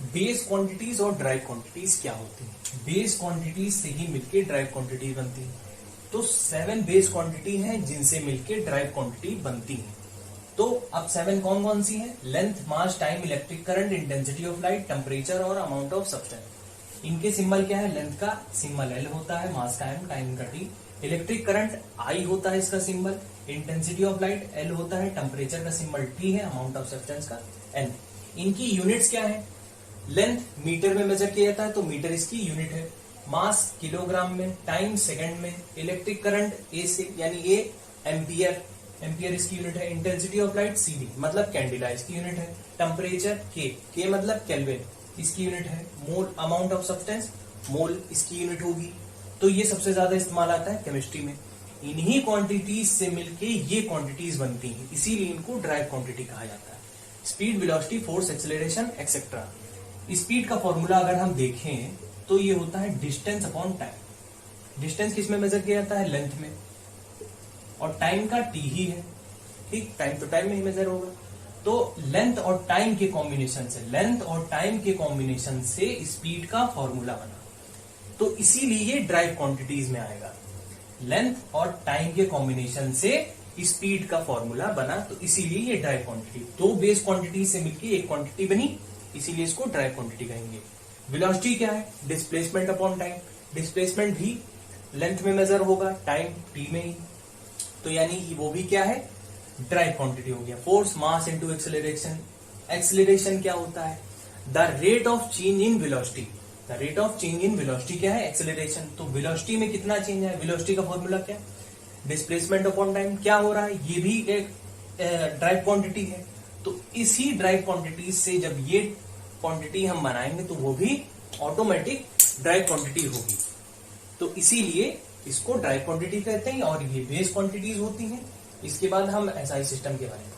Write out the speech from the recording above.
Base quantities और drive quantities क्या होती है। बेस क्वांटिटीज से ही मिलके ड्राइव क्वांटिटी बनती है। तो 7 बेस क्वांटिटी हैं जिनसे मिलके ड्राइव क्वांटिटी बनती है। तो अब 7 कौन कौन सी है? Length, mass, time, electric current, intensity of light, temperature और अमाउंट ऑफ सब्सटेंस। इनके सिंबल क्या है? लेंथ का सिंबल L होता है, मास का M, टाइम का T, इलेक्ट्रिक करंट I होता है इसका symbol, intensity of light L होता है, टेम्परेचर का सिंबल T है, अमाउंट ऑफ सब्सटेंस का N। इनकी यूनिट्स क्या है? लेंथ मीटर में मेजर किया जाता है तो मीटर इसकी यूनिट है, मास किलोग्राम में, टाइम सेकंड में, इलेक्ट्रिक करंट ए से यानी ए एम्पियर, एम्पियर इसकी यूनिट है, इंटेंसिटी ऑफ लाइट सीडी मतलब कैंडिला इसकी यूनिट है, टेम्परेचर के मतलब केल्विन इसकी यूनिट है, मोल अमाउंट ऑफ सब्सटेंस मोल इसकी यूनिट होगी। तो ये सबसे ज्यादा इस्तेमाल आता है केमिस्ट्री में। इन्हीं क्वांटिटीज से मिलके ये क्वांटिटीज बनती हैं, इसीलिए इनको ड्राइव क्वांटिटी कहा जाता है। Speed, velocity, force, acceleration etcetera. Speed का फॉर्मूला अगर हम देखें तो ये होता है डिस्टेंस अपॉन टाइम। डिस्टेंस किस में मेजर किया जाता है? लेंथ में, और टाइम का टी ही है, ठीक, टाइम तो टाइम में ही मेजर होगा। तो लेंथ और टाइम के कॉम्बिनेशन से, लेंथ और टाइम के कॉम्बिनेशन से स्पीड का फॉर्मूला बना, तो इसीलिए ड्राइव क्वांटिटीज में आएगा। लेंथ और टाइम के कॉम्बिनेशन से स्पीड का फॉर्मूला बना, तो इसीलिए ये ड्राइव क्वांटिटी। दो बेस क्वांटिटी से मिलकर एक क्वांटिटी बनी, इसीलिए इसको ड्राइव क्वांटिटी कहेंगे। वेलोसिटी क्या है? Displacement upon time. डिस्प्लेसमेंट भी लेंथ में मेजर होगा, टाइम टी में ही, तो यानी वो भी क्या है? ड्राइव क्वांटिटी हो गया। Force, mass into acceleration. Acceleration क्या होता है? The rate of change in velocity. The rate of change in velocity क्या है? एक्सेलरेशन। तो वेलोसिटी में कितना चेंज है? वेलोसिटी का फॉर्मूला क्या? Displacement upon time. क्या हो रहा है? ये भी एक ड्राइव क्वांटिटी है। तो इसी ड्राइव क्वांटिटी से जब ये क्वांटिटी हम बनाएंगे तो वो भी ऑटोमेटिक ड्राइव क्वांटिटी होगी। तो इसीलिए इसको ड्राइव क्वांटिटी कहते हैं, और ये बेस क्वांटिटीज होती हैं। इसके बाद हम एसआई सिस्टम के बारे में